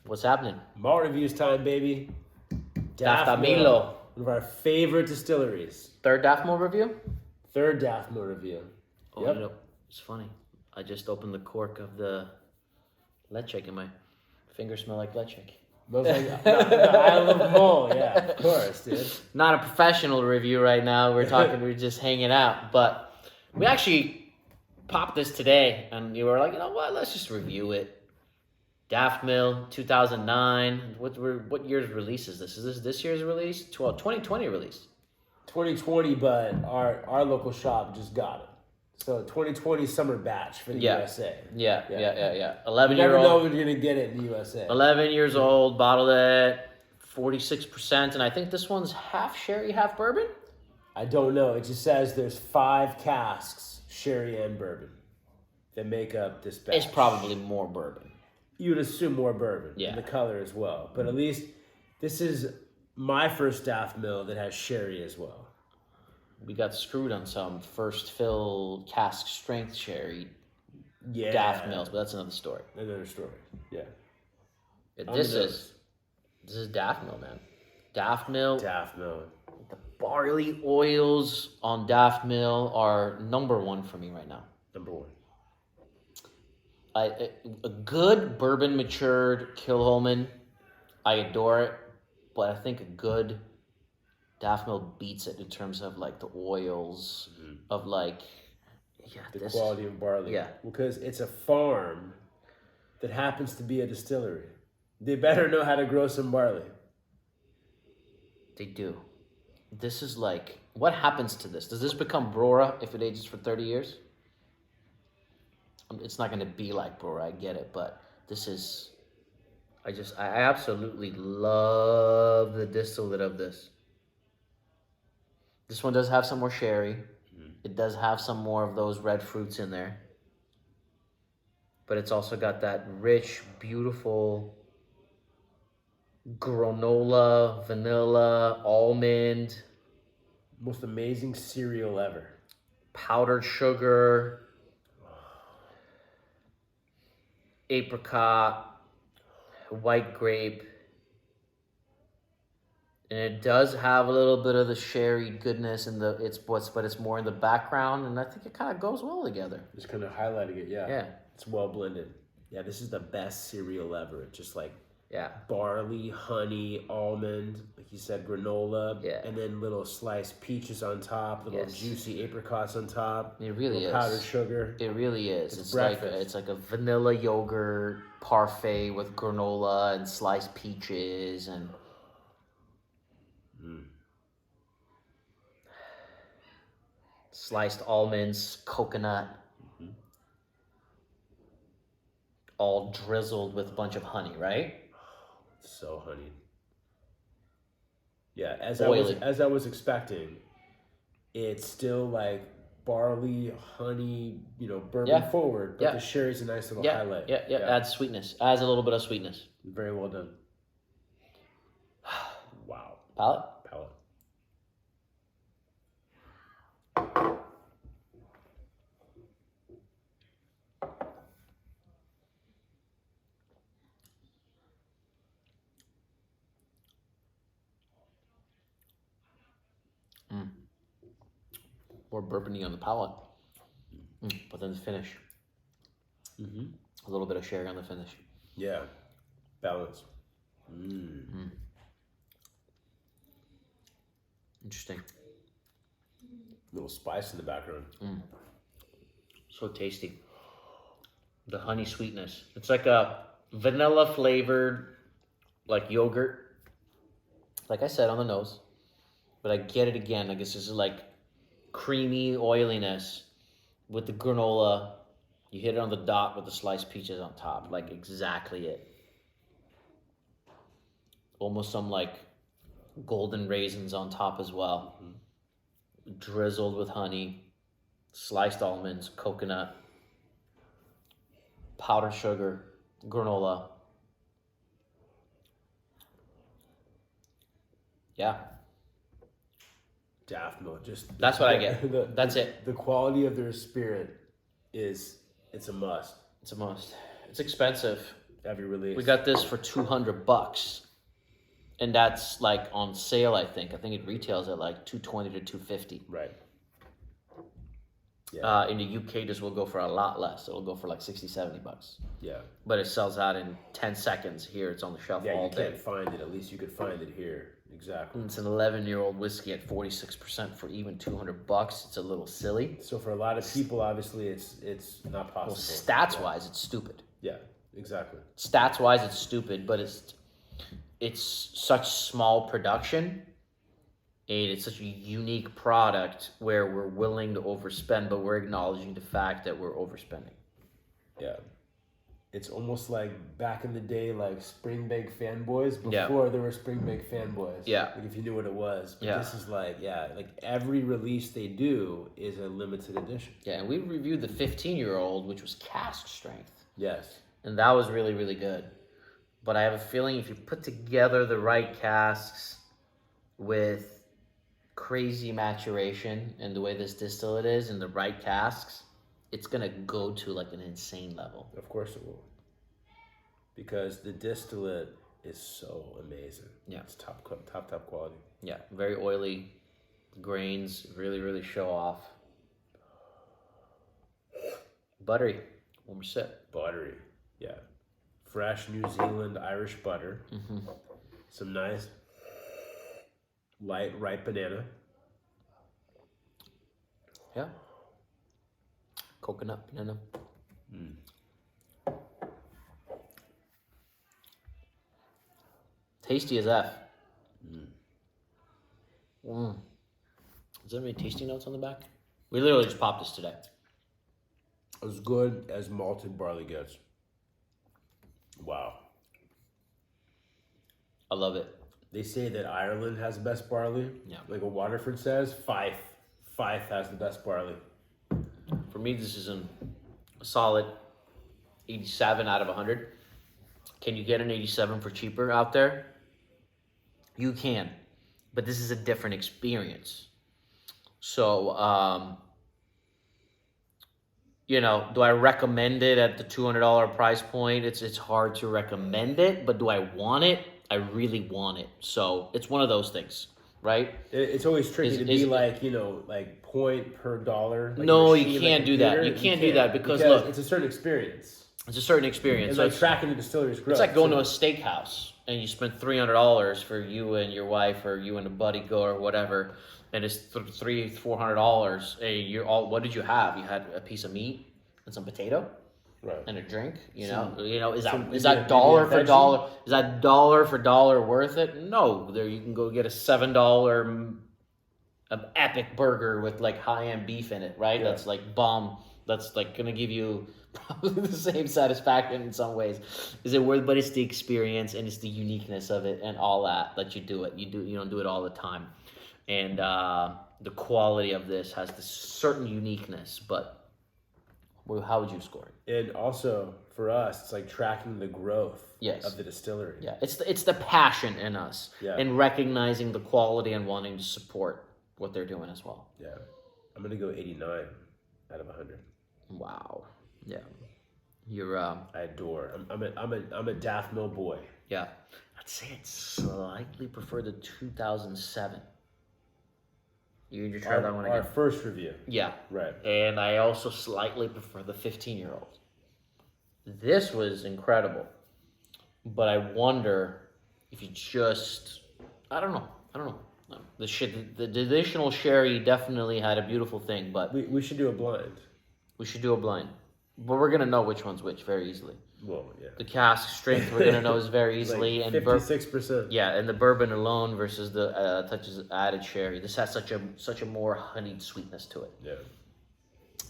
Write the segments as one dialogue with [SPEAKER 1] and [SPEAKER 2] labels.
[SPEAKER 1] What's happening?
[SPEAKER 2] Malt reviews time, baby.
[SPEAKER 1] Daftmill.
[SPEAKER 2] One of our favorite distilleries.
[SPEAKER 1] Third Daftmill review?
[SPEAKER 2] Third Daftmill review.
[SPEAKER 1] Oh,
[SPEAKER 2] Yep.
[SPEAKER 1] you know, it's funny. I just opened the cork of the leche and my fingers smell like leche.
[SPEAKER 2] Smells like the Isle of Mull. Yeah, of course, dude.
[SPEAKER 1] Not a professional review right now. We're just hanging out. But we actually popped this today and you were like, you know what, let's just review it. Daftmill, 2009. What year's release is this? Is this year's release? 2020 release.
[SPEAKER 2] 2020, but our local shop just got it. So 2020 summer batch for the USA.
[SPEAKER 1] Yeah. 11
[SPEAKER 2] You
[SPEAKER 1] year
[SPEAKER 2] never know
[SPEAKER 1] old.
[SPEAKER 2] when you're gonna get it in the USA.
[SPEAKER 1] 11 years old, bottled at 46%, and I think this one's half sherry, half bourbon.
[SPEAKER 2] I don't know. It just says there's 5 casks, sherry and bourbon, that make up this batch.
[SPEAKER 1] It's probably more bourbon.
[SPEAKER 2] You would assume more bourbon.
[SPEAKER 1] Yeah.
[SPEAKER 2] And the color as well. But at least this is my first Daftmill that has sherry as well.
[SPEAKER 1] We got screwed on some first fill cask strength sherry Daftmills, but that's another story.
[SPEAKER 2] Another story. Yeah.
[SPEAKER 1] This is Daftmill, man. Daftmill. The barley oils on Daftmill are number one for me right now.
[SPEAKER 2] Number one.
[SPEAKER 1] A good bourbon matured Kilholman, I adore it, but I think a good Daftmill beats it in terms of like the oils of like
[SPEAKER 2] the quality of barley. Yeah, because it's a farm that happens to be a distillery. They better know how to grow some barley.
[SPEAKER 1] They do. This is like, what happens to this? Does this become Brora if it ages for 30 years? It's not going to be like Brora, I get it, but this is, I absolutely love the distillate of this. This one does have some more sherry. It does have some more of those red fruits in there. But it's also got that rich, beautiful granola, vanilla, almond.
[SPEAKER 2] Most amazing cereal ever.
[SPEAKER 1] Powdered sugar. Apricot, white grape, and it does have a little bit of the sherry goodness in but it's more in the background, and I think it kind of goes well together.
[SPEAKER 2] Just kind of highlighting it, yeah.
[SPEAKER 1] Yeah,
[SPEAKER 2] it's well blended. Yeah, this is the best cereal ever. It's just like barley, honey, almond, like you said, granola, and then little sliced peaches on top, little juicy apricots on top.
[SPEAKER 1] It really is.
[SPEAKER 2] Powdered sugar.
[SPEAKER 1] It really is.
[SPEAKER 2] It's breakfast.
[SPEAKER 1] It's like a vanilla yogurt parfait with granola and sliced peaches and sliced almonds, coconut, all drizzled with a bunch of honey, right?
[SPEAKER 2] So honey. Yeah, as I was expecting, it's still like barley, honey, bourbon forward, but the sherry's a nice little highlight.
[SPEAKER 1] Yeah. Adds sweetness. Adds a little bit of sweetness.
[SPEAKER 2] Very well done. Wow.
[SPEAKER 1] Palate? More bourbony on the palate, but then the finish. A little bit of sherry on the finish.
[SPEAKER 2] Yeah, balance.
[SPEAKER 1] Interesting.
[SPEAKER 2] Little spice in the background.
[SPEAKER 1] So tasty. The honey sweetness. It's like a vanilla flavored, like yogurt. Like I said on the nose, but I get it again. I guess this is like creamy oiliness with the granola. You hit it on the dot with the sliced peaches on top. Like exactly it. Almost some like golden raisins on top as well. Drizzled with honey, sliced almonds, coconut, powdered sugar, granola. Yeah.
[SPEAKER 2] Daftmill, just
[SPEAKER 1] that's what I get. That's it.
[SPEAKER 2] The quality of their spirit it's a must.
[SPEAKER 1] It's a must. It's expensive.
[SPEAKER 2] every release.
[SPEAKER 1] We got this for $200, and that's like on sale. I think it retails at like $220 to $250.
[SPEAKER 2] Right.
[SPEAKER 1] Yeah. In the UK, this will go for a lot less. It'll go for like $60, $70.
[SPEAKER 2] Yeah.
[SPEAKER 1] But it sells out in 10 seconds. Here, it's on the shelf all day.
[SPEAKER 2] Yeah, you can't find it. At least you could find it here. Exactly.
[SPEAKER 1] And it's an 11-year-old whiskey at 46% for even $200. It's a little silly.
[SPEAKER 2] So for a lot of people, obviously, it's not possible.
[SPEAKER 1] Well, stats-wise, it's stupid.
[SPEAKER 2] Yeah, exactly.
[SPEAKER 1] Stats-wise, it's stupid, but it's such small production, and it's such a unique product where we're willing to overspend, but we're acknowledging the fact that we're overspending.
[SPEAKER 2] Yeah. It's almost like back in the day, like Springbank fanboys before there were Springbank fanboys.
[SPEAKER 1] Yeah.
[SPEAKER 2] Like if you knew what it was. But this is like, like every release they do is a limited edition.
[SPEAKER 1] Yeah, and we reviewed the 15-year-old, which was cask strength.
[SPEAKER 2] Yes.
[SPEAKER 1] And that was really, really good. But I have a feeling if you put together the right casks with crazy maturation and the way this distillate is and the right casks, it's going to go to like an insane level.
[SPEAKER 2] Of course it will. Because the distillate is so amazing.
[SPEAKER 1] Yeah.
[SPEAKER 2] It's top quality.
[SPEAKER 1] Yeah, very oily. Grains really, really show off. Buttery. One more sip.
[SPEAKER 2] Buttery. Yeah. Fresh New Zealand Irish butter.
[SPEAKER 1] Mm-hmm.
[SPEAKER 2] Some nice light ripe banana.
[SPEAKER 1] Yeah. Coconut banana. Tasty as F. Is there any tasting notes on the back? We literally just popped this today.
[SPEAKER 2] As good as malted barley gets. Wow.
[SPEAKER 1] I love it.
[SPEAKER 2] They say that Ireland has the best barley.
[SPEAKER 1] Yeah.
[SPEAKER 2] Like what Waterford says, Fife has the best barley.
[SPEAKER 1] For me, this is a solid 87 out of 100. Can you get an 87 for cheaper out there? You can, but this is a different experience. So, you know, do I recommend it at the $200 price point? It's hard to recommend it, but do I want it? I really want it. So it's one of those things, right?
[SPEAKER 2] It's always tricky to be like, you know, like point per dollar. Like
[SPEAKER 1] no, you can't do that. You can't do that because look,
[SPEAKER 2] it's a certain experience.
[SPEAKER 1] It's a certain experience.
[SPEAKER 2] It's like tracking the distillery's growth.
[SPEAKER 1] It's like going to a steakhouse and you spend $300 for you and your wife or you and a buddy go or whatever, and it's $400. And you're all. What did you have? You had a piece of meat and some potato,
[SPEAKER 2] right?
[SPEAKER 1] And a drink. You know, is that dollar for dollar? Is that dollar for dollar worth it? No. There you can go get a $7 epic burger with like high-end beef in it, right? Yeah. That's like bomb. That's like gonna give you probably the same satisfaction in some ways. Is it worth? But it's the experience and it's the uniqueness of it and all that you do it. You don't do it all the time, and the quality of this has this certain uniqueness. But how would you score it?
[SPEAKER 2] And also for us, it's like tracking the growth of the distillery.
[SPEAKER 1] Yeah, it's the passion in us and recognizing the quality and wanting to support what they're doing as well.
[SPEAKER 2] Yeah, I'm gonna go 89 out of 100.
[SPEAKER 1] Wow. Yeah. You're
[SPEAKER 2] I adore. I'm a Daftmill boy.
[SPEAKER 1] Yeah. I'd say it's slightly prefer the 2007. You try that one again.
[SPEAKER 2] Our first review.
[SPEAKER 1] Yeah.
[SPEAKER 2] Right.
[SPEAKER 1] And I also slightly prefer the 15-year-old. This was incredible. But I wonder if you just I don't know. The additional sherry definitely had a beautiful thing, but
[SPEAKER 2] we should do a blind.
[SPEAKER 1] We should do a blind, but we're gonna know which one's which very easily.
[SPEAKER 2] Well, yeah.
[SPEAKER 1] The cask strength we're gonna know is very easily,
[SPEAKER 2] like 56%.
[SPEAKER 1] Yeah, and the bourbon alone versus the touches of added sherry. This has such a more honeyed sweetness to it.
[SPEAKER 2] Yeah.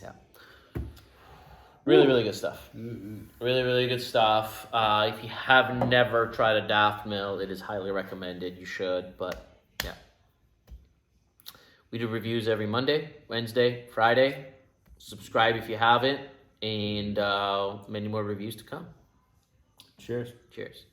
[SPEAKER 1] Yeah. Really, really good stuff. Mm-hmm. Really, really good stuff. If you have never tried a Daftmill, it is highly recommended. You should, but. We do reviews every Monday, Wednesday, Friday. Subscribe if you haven't, and many more reviews to come.
[SPEAKER 2] Cheers.
[SPEAKER 1] Cheers.